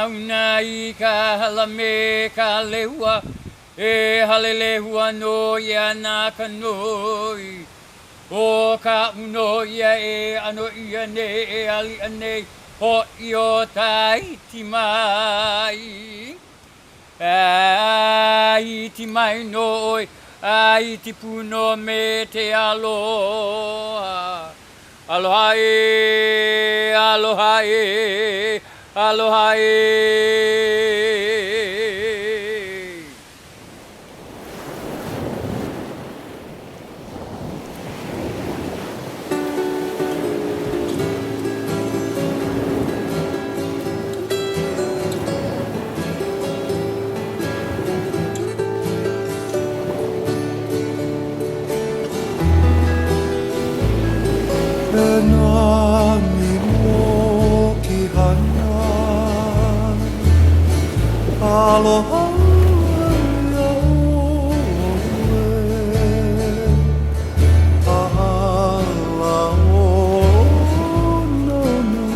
una I ka halame ka lehua e hale lehua no ia na ka noi o ka uno ia e ano ia ne e ali ane ho I o taiti mai iti mai noi iti puno me te aloha aloha e aloha e aloha e Nami mo ki hana aloha ala o nona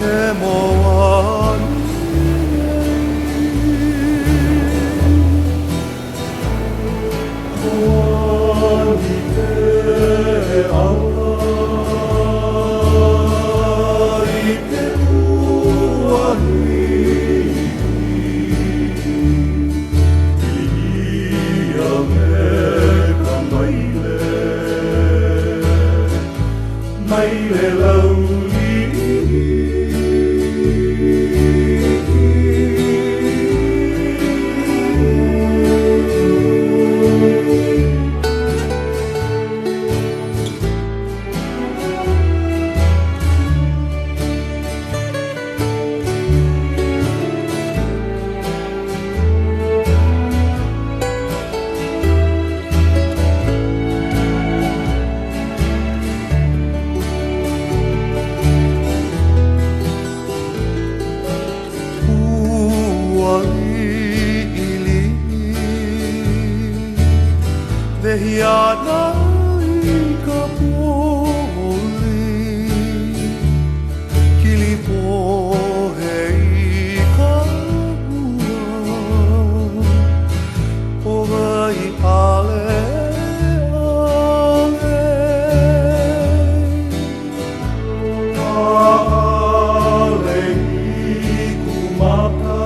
e moani moani te ala I te uani ia me ka maile lauli Vehiana I ka poli Kili pohe I ka hua Ova I ale ale I kumaka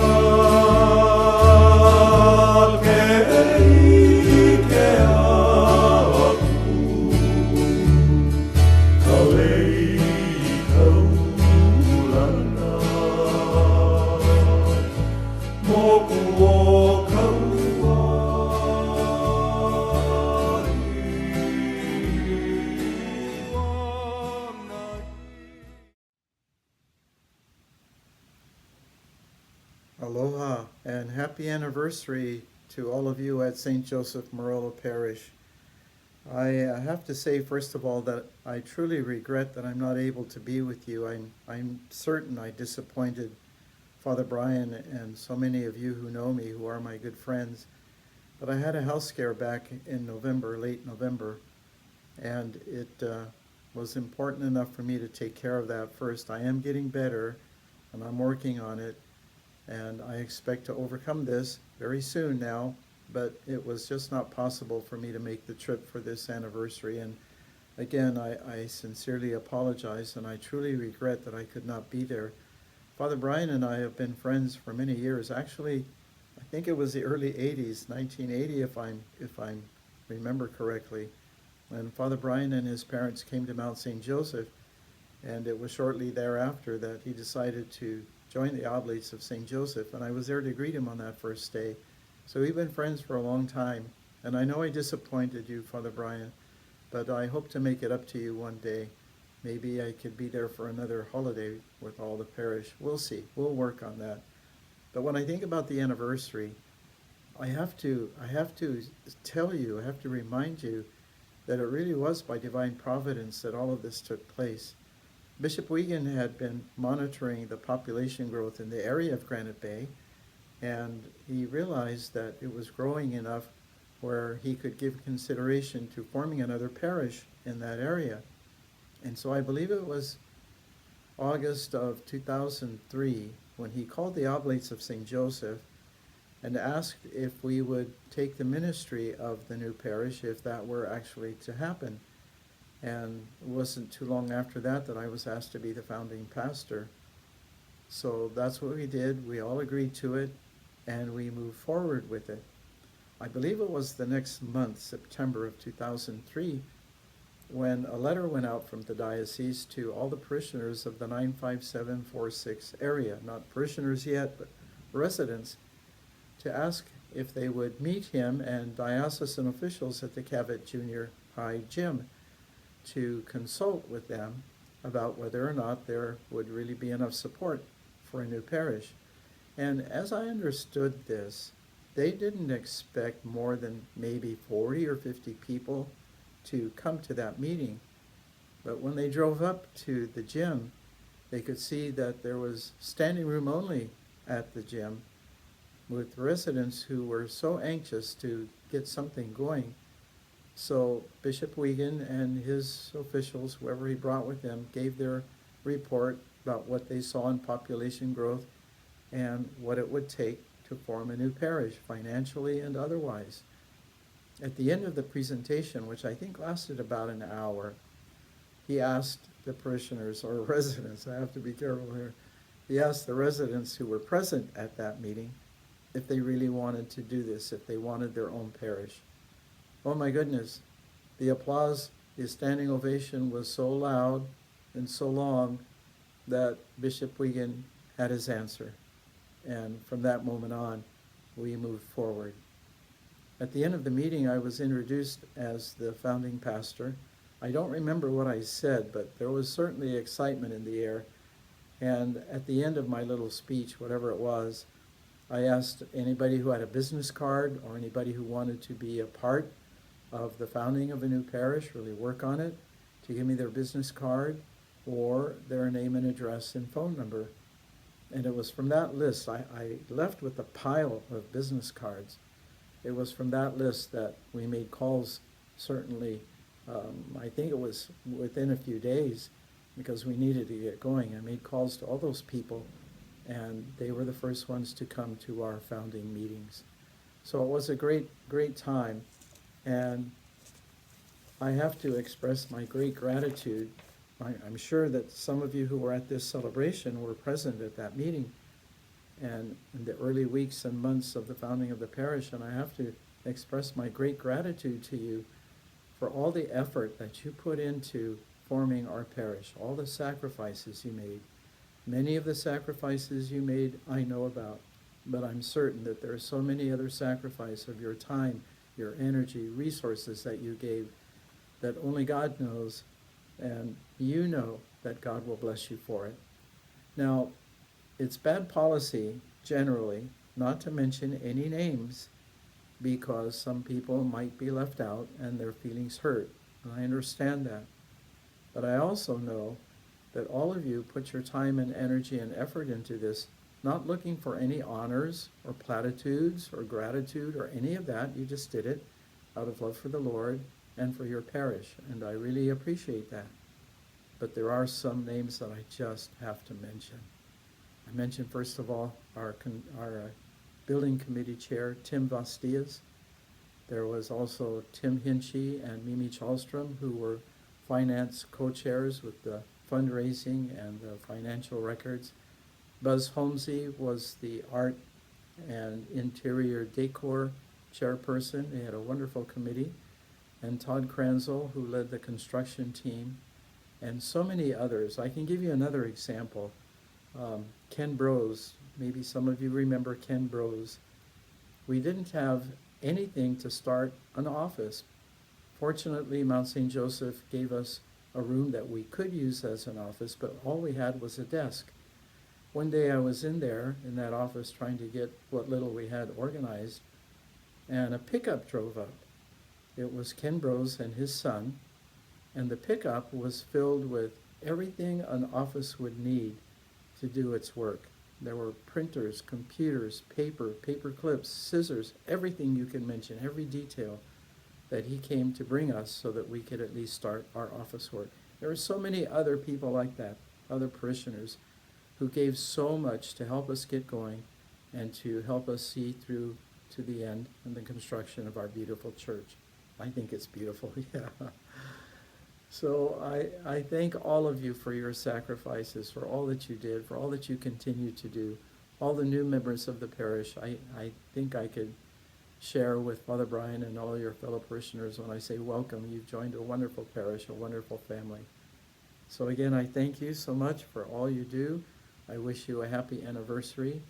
Aloha and happy anniversary to all of you at St. Joseph Morola Parish. I have to say, first of all, that I truly regret that I'm not able to be with you. I'm certain I disappointed Father Brian and so many of you who know me, who are my good friends. But I had a health scare back in November, late November, and it was important enough for me to take care of that first. I am getting better, and I'm working on it. And I expect to overcome this very soon now, but it was just not possible for me to make the trip for this anniversary. And again, I sincerely apologize, and I truly regret that I could not be there. Father Brian and I have been friends for many years. Actually, I think it was the early 80s, 1980, if I remember correctly, when Father Brian and his parents came to Mount St. Joseph, and it was shortly thereafter that he decided to join the Oblates of St. Joseph, and I was there to greet him on that first day. So we've been friends for a long time, and I know I disappointed you, Father Brian, but I hope to make it up to you one day. Maybe I could be there for another holiday with all the parish. We'll see. We'll work on that. But when I think about the anniversary, I have to tell you, I have to remind you that it really was by divine providence that all of this took place. Bishop Wiegand had been monitoring the population growth in the area of Granite Bay, and he realized that it was growing enough where he could give consideration to forming another parish in that area. And so I believe it was August of 2003 when he called the Oblates of St. Joseph and asked if we would take the ministry of the new parish if that were actually to happen. And it wasn't too long after that that I was asked to be the founding pastor. So that's what we did. We all agreed to it, and we moved forward with it. I believe it was the next month, September of 2003, when a letter went out from the diocese to all the parishioners of the 95746 area, not parishioners yet, but residents, to ask if they would meet him and diocesan officials at the Cavett Junior High Gym to consult with them about whether or not there would really be enough support for a new parish. And as I understood this, they didn't expect more than maybe 40 or 50 people to come to that meeting. But when they drove up to the gym, they could see that there was standing room only at the gym with residents who were so anxious to get something going. So Bishop Wiegand and his officials, whoever he brought with him, gave their report about what they saw in population growth and what it would take to form a new parish, financially and otherwise. At the end of the presentation, which I think lasted about an hour, he asked the parishioners, or residents, I have to be careful here, he asked the residents who were present at that meeting if they really wanted to do this, if they wanted their own parish. Oh my goodness, the applause, the standing ovation was so loud and so long that Bishop Wiegand had his answer. And from that moment on, we moved forward. At the end of the meeting, I was introduced as the founding pastor. I don't remember what I said, but there was certainly excitement in the air. And at the end of my little speech, whatever it was, I asked anybody who had a business card or anybody who wanted to be a part of the founding of a new parish, really work on it, to give me their business card or their name and address and phone number. And it was from that list, I left with a pile of business cards. It was from that list that we made calls, certainly, I think it was within a few days, because we needed to get going. I made calls to all those people, and they were the first ones to come to our founding meetings. So it was a great, great time, and I have to express my great gratitude. I'm sure that some of you who were at this celebration were present at that meeting and in the early weeks and months of the founding of the parish, and I have to express my great gratitude to you for all the effort that you put into forming our parish, all the sacrifices you made. Many of the sacrifices you made I know about, but I'm certain that there are so many other sacrifices of your time, your energy, resources that you gave that only God knows, and you know that God will bless you for it. Now, it's bad policy, generally, not to mention any names, because some people might be left out and their feelings hurt. I understand that. But I also know that all of you put your time and energy and effort into this, not looking for any honors or platitudes or gratitude or any of that. You just did it out of love for the Lord and for your parish, and I really appreciate that. But there are some names that I just have to mention. I mentioned, first of all, our building committee chair, Tim Vastias. There was also Tim Hinchy and Mimi Chalstrom, who were finance co-chairs with the fundraising and the financial records. Buzz Holmesy was the art and interior decor chairperson. They had a wonderful committee. And Todd Kranzel, who led the construction team, and so many others. I can give you another example. Ken Brose, maybe some of you remember Ken Brose. We didn't have anything to start an office. Fortunately, Mount St. Joseph gave us a room that we could use as an office, but all we had was a desk. One day I was in there, in that office, trying to get what little we had organized, and a pickup drove up. It was Ken Brose and his son, and the pickup was filled with everything an office would need to do its work. There were printers, computers, paper clips, scissors, everything you can mention, every detail that he came to bring us so that we could at least start our office work. There are so many other people like that. other parishioners who gave so much to help us get going and to help us see through to the end and the construction of our beautiful church. I think it's beautiful, yeah. So I thank all of you for your sacrifices, for all that you did, for all that you continue to do. All the new members of the parish, I think I could share with Father Brian and all your fellow parishioners when I say welcome. You've joined a wonderful parish, a wonderful family. So again, I thank you so much for all you do. I wish you a happy anniversary,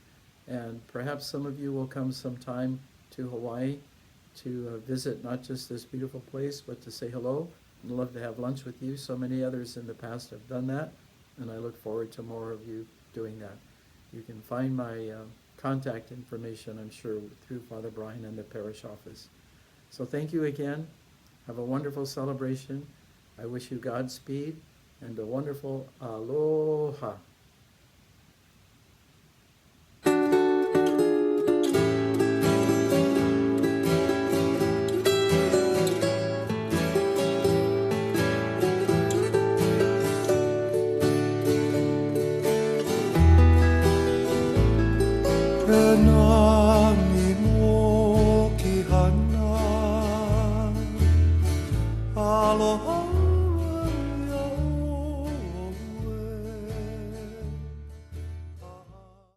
and perhaps some of you will come sometime to Hawaii to visit not just this beautiful place, but to say hello. I'd love to have lunch with you. So many others in the past have done that, and I look forward to more of you doing that. You can find my contact information, I'm sure, through Father Brian and the parish office. So thank you again. Have a wonderful celebration. I wish you Godspeed and a wonderful aloha. Renang